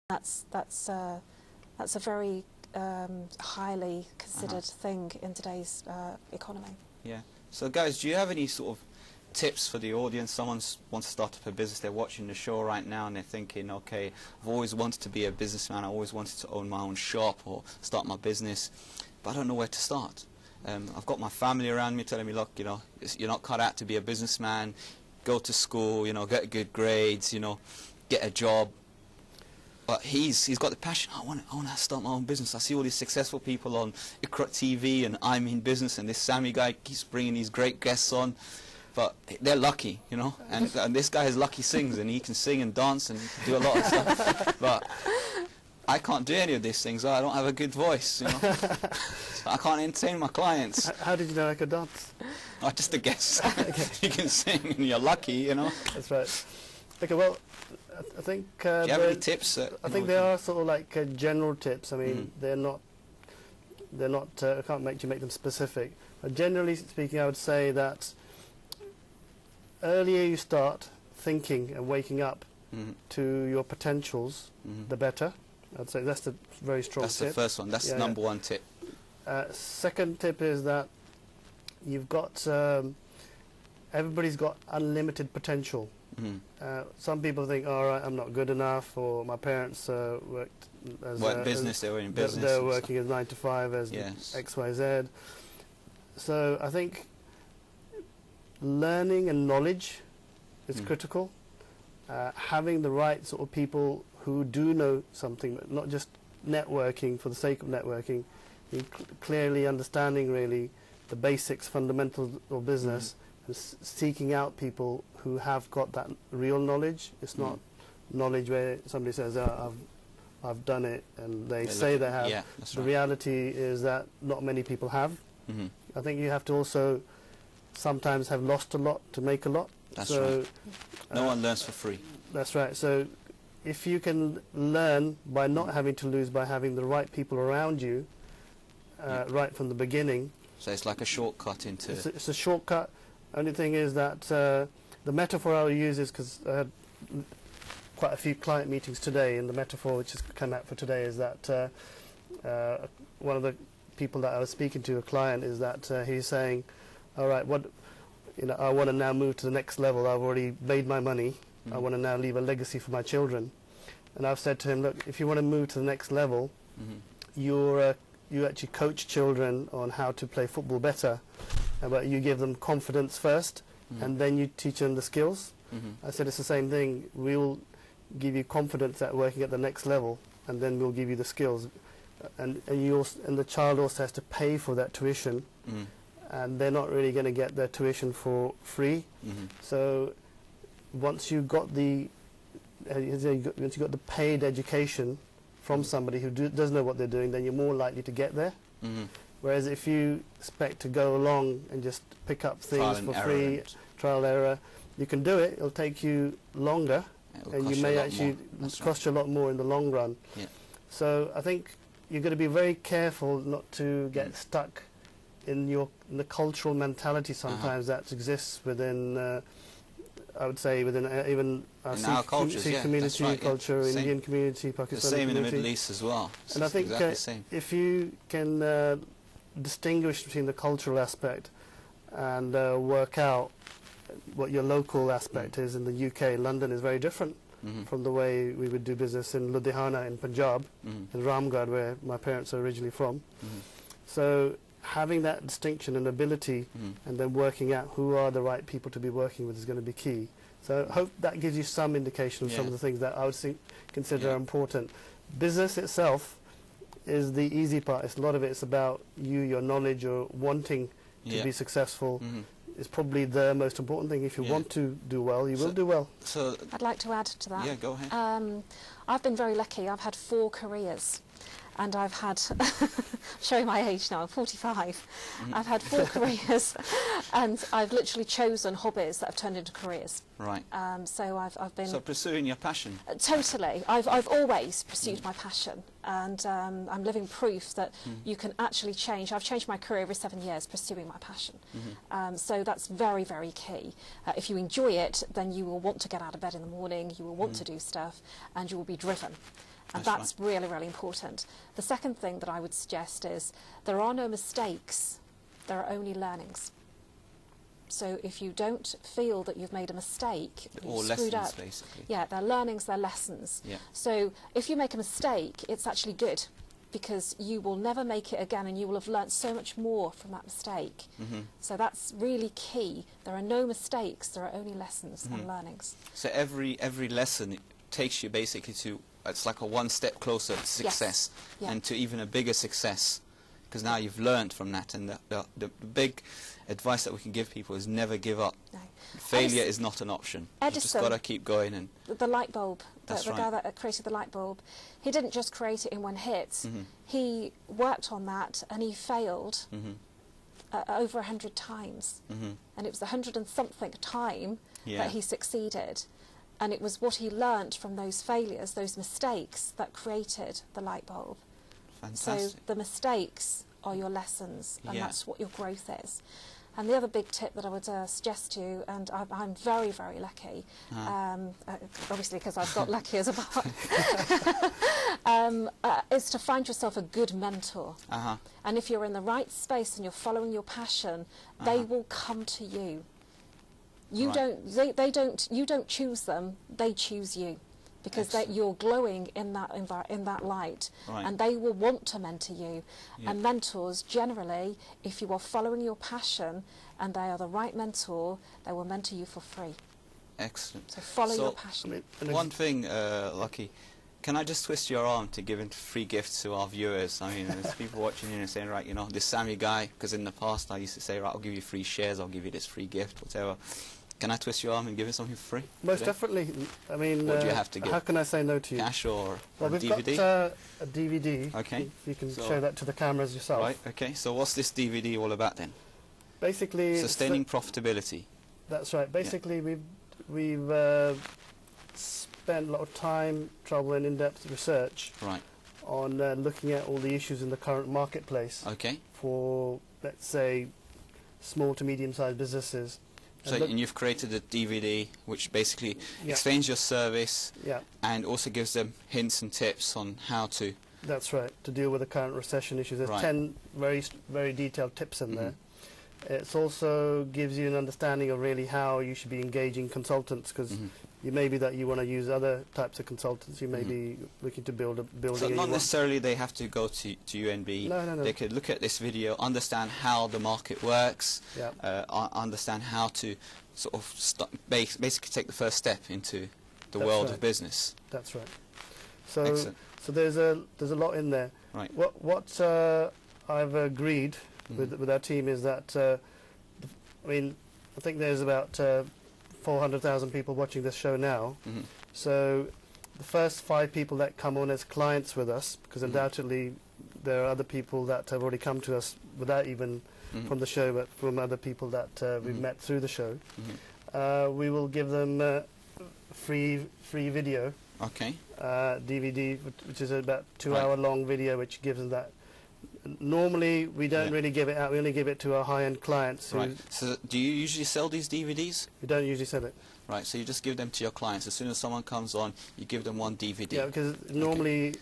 That's a very highly considered thing in today's economy. Yeah. So guys, do you have any sort of tips for the audience? Someone wants to start up a business, they're watching the show right now and they're thinking, okay, I've always wanted to be a businessman, I always wanted to own my own shop or start my business, but I don't know where to start. I've got my family around me telling me, look, you know, you're not cut out to be a businessman, go to school, you know, get good grades, you know, get a job. But he's got the passion. I want to start my own business. I see all these successful people on Ikra TV and I'm in business, and this Sammy guy keeps bringing these great guests on. But they're lucky, you know. And this guy is lucky sings, and he can sing and dance and do a lot of stuff. But I can't do any of these things. I don't have a good voice, you know. So I can't entertain my clients. How did you know I could dance? Oh, just a guess. You can sing, and you're lucky, you know. That's right. Okay, well, I think... do you have any tips? I think there are sort of like general tips. I mean, they're not, I can't make them specific. But generally speaking, I would say that earlier you start thinking and waking up to your potentials, the better. I'd say that's the very strong tip. That's the first one. That's the number one tip. Second tip is that you've got, everybody's got unlimited potential. Some people think, all right, I'm not good enough, or my parents worked as business. They were in business. They were working as 9 to 5 as X, Y, Z. So I think learning and knowledge is critical. Having the right sort of people who do know something, not just networking for the sake of networking, clearly understanding really the basics, fundamentals of business. Seeking out people who have got that real knowledge. It's not knowledge where somebody says, I've done it, and they say they have. Yeah, that's the right. reality is that not many people have. I think you have to also sometimes have lost a lot to make a lot. That's right. No one learns for free. That's right. So if you can learn by not having to lose, by having the right people around you right from the beginning. So it's like a shortcut into... It's a shortcut. Only thing is that the metaphor I will use is, because I had quite a few client meetings today, and the metaphor which has come out for today is that one of the people that I was speaking to, a client, is that he's saying, all right, I want to now move to the next level. I've already made my money. I want to now leave a legacy for my children. And I've said to him, look, if you want to move to the next level, you actually coach children on how to play football better. But you give them confidence first, and then you teach them the skills. I said it's the same thing. We will give you confidence at working at the next level, and then we'll give you the skills. And the child also has to pay for that tuition, and they're not really going to get their tuition for free. So once you got the paid education from somebody who does know what they're doing, then you're more likely to get there. Whereas if you expect to go along and just pick up things for free, trial error, you can do it. It'll take you longer, and you may actually cost you a lot more in the long run. So I think you've got to be very careful not to get stuck in the cultural mentality sometimes that exists within. I would say within even our Sikh community, culture, Indian community, Pakistani community. The same in the Middle East as well. And I think if you can distinguish between the cultural aspect and work out what your local aspect is in the UK, London is very different from the way we would do business in Ludhiana in Punjab, in Ramgarh, where my parents are originally from. So having that distinction and ability and then working out who are the right people to be working with is going to be key. So I hope that gives you some indication of some of the things that I would consider important. Business itself is the easy part. A lot of it's about your knowledge, or wanting to be successful is probably the most important thing. If you want to do well, you will do well. So I'd like to add to that. Yeah, go ahead. I've been very lucky. I've had 4 careers. And I've had, showing my age now, I'm 45. I've had 4 careers, and I've literally chosen hobbies that have turned into careers. Right. So I've been... So pursuing your passion. Totally. I've always pursued my passion, and I'm living proof that you can actually change. I've changed my career every 7 years pursuing my passion. So that's very, very key. If you enjoy it, then you will want to get out of bed in the morning, you will want to do stuff, and you will be driven. And that's really, really important. The second thing that I would suggest is there are no mistakes, there are only learnings. So if you don't feel that you've made a mistake, or you've screwed lessons, up, basically. yeah, they're learnings, they're lessons. Yeah. So if you make a mistake, it's actually good, because you will never make it again, and you will have learnt so much more from that mistake. So that's really key. There are no mistakes, there are only lessons and learnings. So every lesson takes you basically to, it's like a one step closer to success, Yeah. and to even a bigger success, because now you've learned from that. And the big advice that we can give people is never give up. No. Failure is not an option. You've just got to keep going. And the light bulb, the That's guy that created the light bulb, he didn't just create it in one hit. He worked on that, and he failed over 100 times. And it was the 100 and something time that he succeeded. And it was what he learnt from those failures, those mistakes, that created the light bulb. Fantastic. So the mistakes are your lessons, and that's what your growth is. And the other big tip that I would suggest to you, and I'm very, very lucky, obviously because I've got lucky as a bar, is to find yourself a good mentor. And if you're in the right space and you're following your passion, they will come to you. You you don't choose them, they choose you. Because you're glowing in that light, and they will want to mentor you. And mentors, generally, if you are following your passion and they are the right mentor, they will mentor you for free. Excellent. So follow your passion. One thing, Lucky, can I just twist your arm to give free gifts to our viewers? I mean, there's people watching you and saying, right, you know, this Sammy guy, because in the past I used to say, right, I'll give you free shares, I'll give you this free gift, whatever. Can I twist your arm and give him something for free? Most definitely. I mean, what do you have to give? How can I say no to you? Cash or well, we've DVD? got a DVD. Okay. If you can show that to the cameras yourself. Right, okay. So what's this DVD all about then? Basically... Sustaining profitability. That's right. Basically, we've spent a lot of time, trouble and in-depth research on looking at all the issues in the current marketplace for, let's say, small to medium-sized businesses. So, and you've created a DVD which basically explains your service and also gives them hints and tips on how to... That's right, to deal with the current recession issues. There's 10 very detailed tips in there. It also gives you an understanding of really how you should be engaging consultants, because you may be that you want to use other types of consultants. You may be looking to build a building. So not necessarily they have to go to UNB. No. They could look at this video, understand how the market works, understand how to sort of basically take the first step into the world of business. That's right. So there's a lot in there. Right. What I've agreed with our team is that I mean, I think there's about 400,000 people watching this show now. So the first 5 people that come on as clients with us, because undoubtedly there are other people that have already come to us without even from the show, but from other people that we've met through the show, we will give them free video. DVD, which is about 2-hour long video, which gives them that. Normally, we don't really give it out. We only give it to our high-end clients. So, do you usually sell these DVDs? We don't usually sell it. Right. So you just give them to your clients. As soon as someone comes on, you give them one DVD. Yeah, because normally.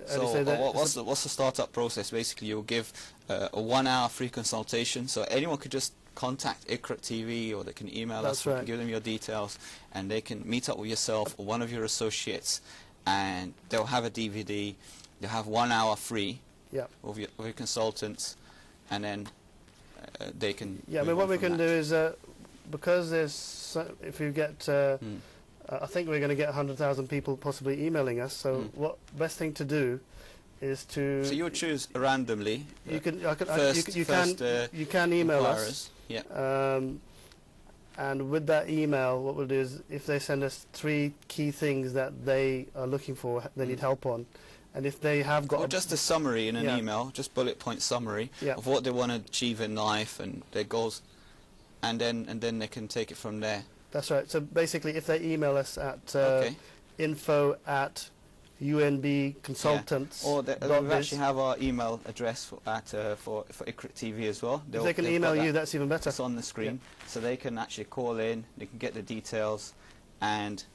So what's the startup process? Basically, you'll give a 1-hour free consultation. So anyone could just contact Iqra TV, or they can email us. We can give them your details, and they can meet up with yourself or one of your associates, and they'll have a DVD. They'll have 1 hour free. Of your consultants, and then they can... I mean, what we can do is, because there's, if you get, I think we're going to get 100,000 people possibly emailing us, so what best thing to do is to... So you'll choose randomly. You can email us. And with that email, what we'll do is, if they send us 3 key things that they are looking for, they need help on, and if they have got... Or just a summary in an email, just bullet point summary of what they want to achieve in life and their goals, and then they can take it from there. That's right. So basically, if they email us at info@unbconsultants. Or we actually have our email address for Iqra TV as well. If they can email you, that's even better. It's on the screen, so they can actually call in, they can get the details, and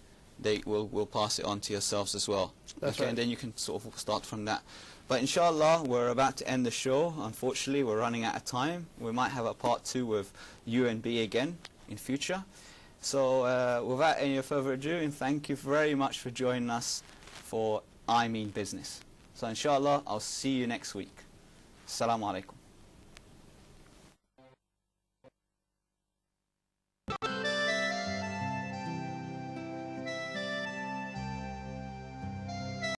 they will pass it on to yourselves as well. That's okay, right. and then you can sort of start from that. But inshallah, we're about to end the show. Unfortunately, we're running out of time. We might have a part 2 with UNB again in future. So without any further ado, and thank you very much for joining us for I Mean Business. So inshallah, I'll see you next week. Assalamu alaikum.